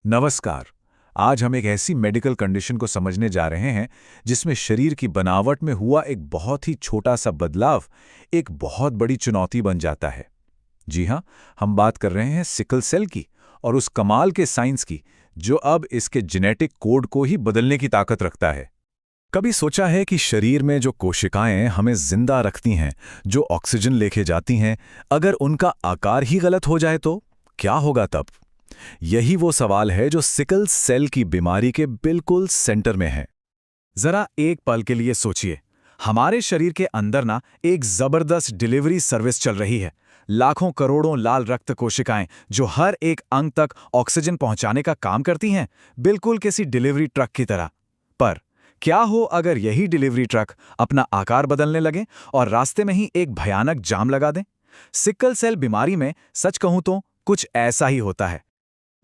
नमस्कार। आज हम एक ऐसी मेडिकल कंडीशन को समझने जा रहे हैं जिसमें शरीर की बनावट में हुआ एक बहुत ही छोटा सा बदलाव एक बहुत बड़ी चुनौती बन जाता है। जी हाँ, हम बात कर रहे हैं सिकल सेल की और उस कमाल के साइंस की जो अब इसके जेनेटिक कोड को ही बदलने की ताकत रखता है। कभी सोचा है कि शरीर में जो कोशिकाएं हमें जिंदा रखती हैं, जो ऑक्सीजन लेके जाती हैं, अगर उनका आकार ही गलत हो जाए तो क्या होगा तब? यही वो सवाल है जो सिकल सेल की बीमारी के बिल्कुल सेंटर में है। जरा एक पल के लिए सोचिए, हमारे शरीर के अंदर ना एक जबरदस्त डिलीवरी सर्विस चल रही है। लाखों करोड़ों लाल रक्त कोशिकाएं जो हर एक अंग तक ऑक्सीजन पहुंचाने का काम करती हैं, बिल्कुल किसी डिलीवरी ट्रक की तरह। पर क्या हो अगर यही डिलीवरी ट्रक अपना आकार बदलने लगे और रास्ते में ही एक भयानक जाम लगा दें? सिकल सेल बीमारी में सच कहूं तो कुछ ऐसा ही होता है।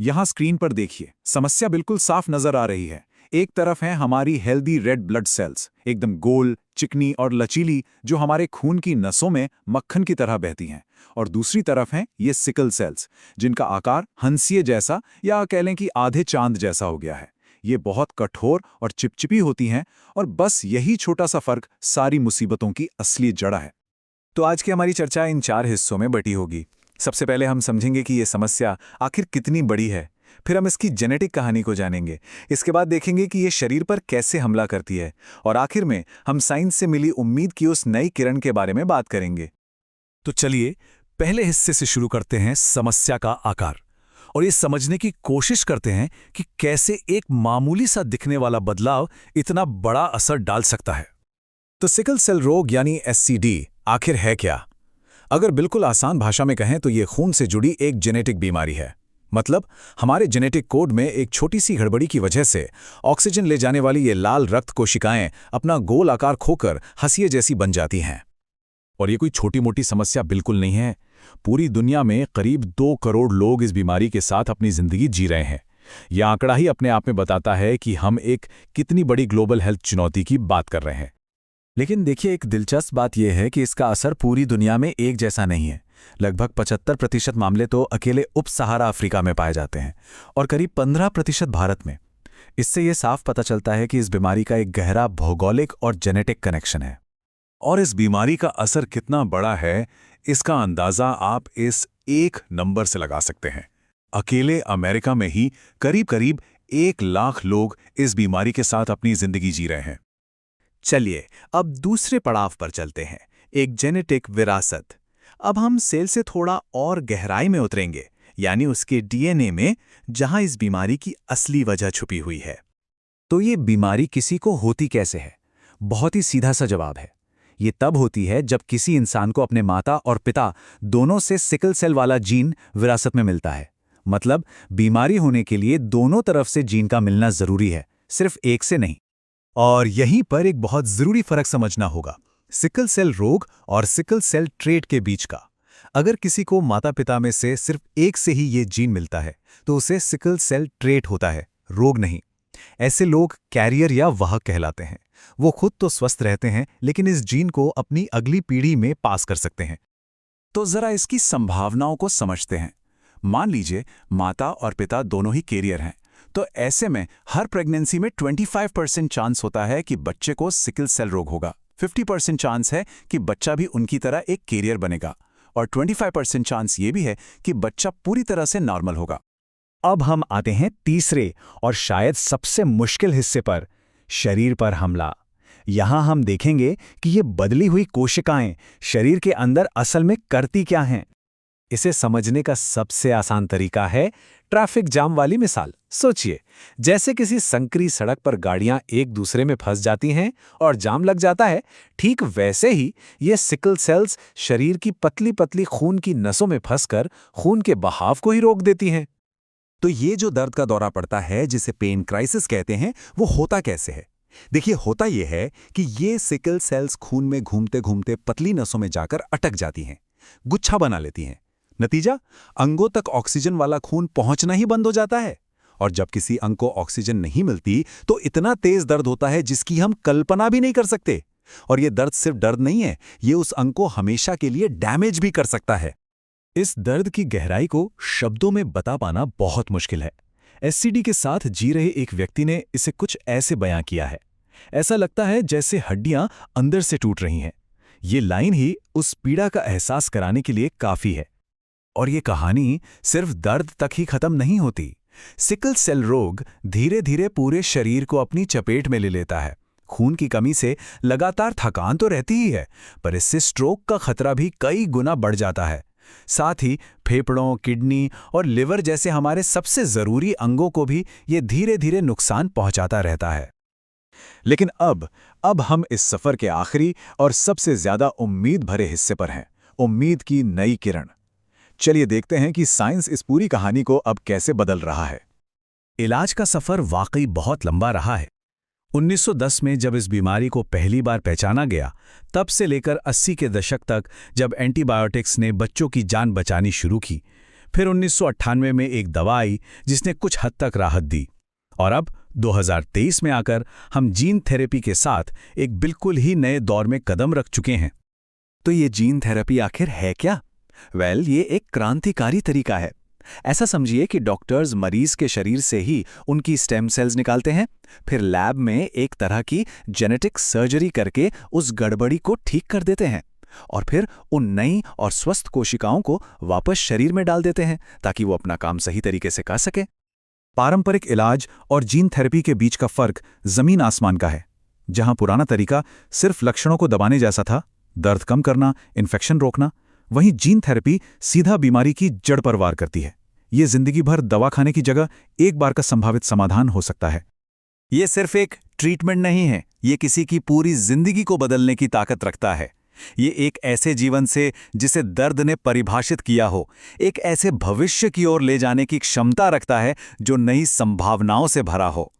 यहां स्क्रीन पर देखिए, समस्या बिल्कुल साफ नजर आ रही है। एक तरफ है हमारी हेल्दी रेड ब्लड सेल्स, एकदम गोल, चिकनी और लचीली, जो हमारे खून की नसों में मक्खन की तरह बहती हैं। और दूसरी तरफ हैं ये सिकल सेल्स, जिनका आकार हंसिए जैसा या कह लें कि आधे चांद जैसा हो गया है। ये बहुत कठोर और चिपचिपी होती हैं और बस यही छोटा सा फर्क सारी मुसीबतों की असली जड़ है। तो आज की हमारी चर्चा इन 4 हिस्सों में बटी होगी। सबसे पहले हम समझेंगे कि ये समस्या आखिर कितनी बड़ी है। फिर हम इसकी जेनेटिक कहानी को जानेंगे। इसके बाद देखेंगे कि ये शरीर पर कैसे हमला करती है। और आखिर में हम साइंस से मिली उम्मीद की उस नई किरण के बारे में बात करेंगे। तो चलिए पहले हिस्से से शुरू करते हैं, समस्या का आकार। और ये समझने की कोशिश करते हैं कि कैसे एक मामूली सा दिखने वाला बदलाव इतना बड़ा असर डाल सकता है। तो सिकल सेल रोग यानी SCD आखिर है क्या? अगर बिल्कुल आसान भाषा में कहें तो ये खून से जुड़ी एक जेनेटिक बीमारी है। मतलब हमारे जेनेटिक कोड में एक छोटी सी गड़बड़ी की वजह से ऑक्सीजन ले जाने वाली ये लाल रक्त कोशिकाएं अपना गोल आकार खोकर हंसिए जैसी बन जाती हैं। और ये कोई छोटी मोटी समस्या बिल्कुल नहीं है। पूरी दुनिया में करीब 2 करोड़ लोग इस बीमारी के साथ अपनी जिंदगी जी रहे हैं। यह आंकड़ा ही अपने आप में बताता है कि हम एक कितनी बड़ी ग्लोबल हेल्थ चुनौती की बात कर रहे हैं। लेकिन देखिए, एक दिलचस्प बात यह है कि इसका असर पूरी दुनिया में एक जैसा नहीं है। लगभग 75% मामले तो अकेले उप सहारा अफ्रीका में पाए जाते हैं और करीब 15% भारत में। इससे यह साफ पता चलता है कि इस बीमारी का एक गहरा भौगोलिक और जेनेटिक कनेक्शन है। और इस बीमारी का असर कितना बड़ा है, इसका अंदाजा आप इस एक नंबर से लगा सकते हैं। अकेले अमेरिका में ही करीब करीब 1 लाख लोग इस बीमारी के साथ अपनी जिंदगी जी रहे हैं। चलिए अब दूसरे पड़ाव पर चलते हैं, एक जेनेटिक विरासत। अब हम सेल से थोड़ा और गहराई में उतरेंगे, यानी उसके DNA में, जहां इस बीमारी की असली वजह छुपी हुई है। तो ये बीमारी किसी को होती कैसे है? बहुत ही सीधा सा जवाब है। ये तब होती है जब किसी इंसान को अपने माता और पिता दोनों से सिकल सेल वाला जीन विरासत में मिलता है। मतलब बीमारी होने के लिए दोनों तरफ से जीन का मिलना जरूरी है, सिर्फ एक से नहीं। और यहीं पर एक बहुत जरूरी फर्क समझना होगा, सिकल सेल रोग और सिकल सेल ट्रेट के बीच का। अगर किसी को माता पिता में से सिर्फ एक से ही ये जीन मिलता है तो उसे सिकल सेल ट्रेट होता है, रोग नहीं। ऐसे लोग कैरियर या वाहक कहलाते हैं। वो खुद तो स्वस्थ रहते हैं लेकिन इस जीन को अपनी अगली पीढ़ी में पास कर सकते हैं। तो जरा इसकी संभावनाओं को समझते हैं। मान लीजिए माता और पिता दोनों ही कैरियर हैं, तो ऐसे में हर प्रेगनेंसी में 25% चांस होता है कि बच्चे को सिकल सेल रोग होगा। 50% चांस है कि बच्चा भी उनकी तरह एक कैरियर बनेगा और 25% चांस ये भी है कि बच्चा पूरी तरह से नॉर्मल होगा। अब हम आते हैं तीसरे और शायद सबसे मुश्किल हिस्से पर, शरीर पर हमला। यहां हम देखेंगे कि ये बदली हुई कोशिकाएं शरीर के अंदर असल में करती क्या हैं। इसे समझने का सबसे आसान तरीका है ट्रैफिक जाम वाली मिसाल। सोचिए, जैसे किसी संकरी सड़क पर गाड़ियां एक दूसरे में फंस जाती हैं और जाम लग जाता है, ठीक वैसे ही ये सिकल सेल्स शरीर की पतली पतली खून की नसों में फंसकर खून के बहाव को ही रोक देती हैं। तो ये जो दर्द का दौरा पड़ता है, जिसे पेन क्राइसिस कहते हैं, वो होता कैसे है? देखिए, होता यह है कि ये सिकल सेल्स खून में घूमते घूमते पतली नसों में जाकर अटक जाती हैं, गुच्छा बना लेती हैं। नतीजा, अंगों तक ऑक्सीजन वाला खून पहुंचना ही बंद हो जाता है। और जब किसी अंग को ऑक्सीजन नहीं मिलती तो इतना तेज दर्द होता है जिसकी हम कल्पना भी नहीं कर सकते। और ये दर्द सिर्फ दर्द नहीं है, ये उस अंग को हमेशा के लिए डैमेज भी कर सकता है। इस दर्द की गहराई को शब्दों में बता पाना बहुत मुश्किल है। एससीडी के साथ जी रहे एक व्यक्ति ने इसे कुछ ऐसे बयां किया है। ऐसा लगता है जैसे हड्डियां अंदर से टूट रही हैं। ये लाइन ही उस पीड़ा का एहसास कराने के लिए काफी है। और ये कहानी सिर्फ दर्द तक ही खत्म नहीं होती। सिकल सेल रोग धीरे धीरे पूरे शरीर को अपनी चपेट में ले लेता है। खून की कमी से लगातार थकान तो रहती ही है, पर इससे स्ट्रोक का खतरा भी कई गुना बढ़ जाता है। साथ ही फेफड़ों, किडनी और लिवर जैसे हमारे सबसे जरूरी अंगों को भी ये धीरे धीरे नुकसान पहुंचाता रहता है। लेकिन अब हम इस सफर के आखिरी और सबसे ज्यादा उम्मीद भरे हिस्से पर हैं, उम्मीद की नई किरण। चलिए देखते हैं कि साइंस इस पूरी कहानी को अब कैसे बदल रहा है। इलाज का सफर वाकई बहुत लंबा रहा है। 1910 में जब इस बीमारी को पहली बार पहचाना गया, तब से लेकर 80 के दशक तक जब एंटीबायोटिक्स ने बच्चों की जान बचानी शुरू की, फिर 1998 में एक दवा आई जिसने कुछ हद तक राहत दी, और अब 2023 में आकर हम जीन थेरेपी के साथ एक बिल्कुल ही नए दौर में कदम रख चुके हैं। तो ये जीन थेरेपी आखिर है क्या? ये एक क्रांतिकारी तरीका है। ऐसा समझिए कि डॉक्टर्स मरीज के शरीर से ही उनकी स्टेम सेल्स निकालते हैं, फिर लैब में एक तरह की जेनेटिक सर्जरी करके उस गड़बड़ी को ठीक कर देते हैं, और फिर उन नई और स्वस्थ कोशिकाओं को वापस शरीर में डाल देते हैं ताकि वो अपना काम सही तरीके से कर सके। पारंपरिक इलाज और जीन थेरेपी के बीच का फर्क जमीन आसमान का है। जहां पुराना तरीका सिर्फ लक्षणों को दबाने जैसा था, दर्द कम करना, इन्फेक्शन रोकना, वहीं जीन थेरेपी सीधा बीमारी की जड़ पर वार करती है। ये जिंदगी भर दवा खाने की जगह एक बार का संभावित समाधान हो सकता है। ये सिर्फ एक ट्रीटमेंट नहीं है, ये किसी की पूरी जिंदगी को बदलने की ताकत रखता है। ये एक ऐसे जीवन से जिसे दर्द ने परिभाषित किया हो, एक ऐसे भविष्य की ओर ले जाने की क्षमता रखता है जो नई संभावनाओं से भरा हो।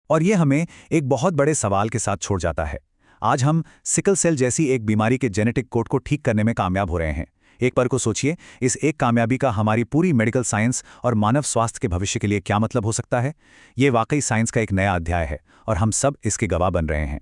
और ये हमें एक बहुत बड़े सवाल के साथ छोड़ जाता है। आज हम सिकल सेल जैसी एक बीमारी के जेनेटिक कोड को ठीक करने में कामयाब हो रहे हैं। एक पल को सोचिए, इस एक कामयाबी का हमारी पूरी मेडिकल साइंस और मानव स्वास्थ्य के भविष्य के लिए क्या मतलब हो सकता है। ये वाकई साइंस का एक नया अध्याय है और हम सब इसके गवाह बन रहे हैं।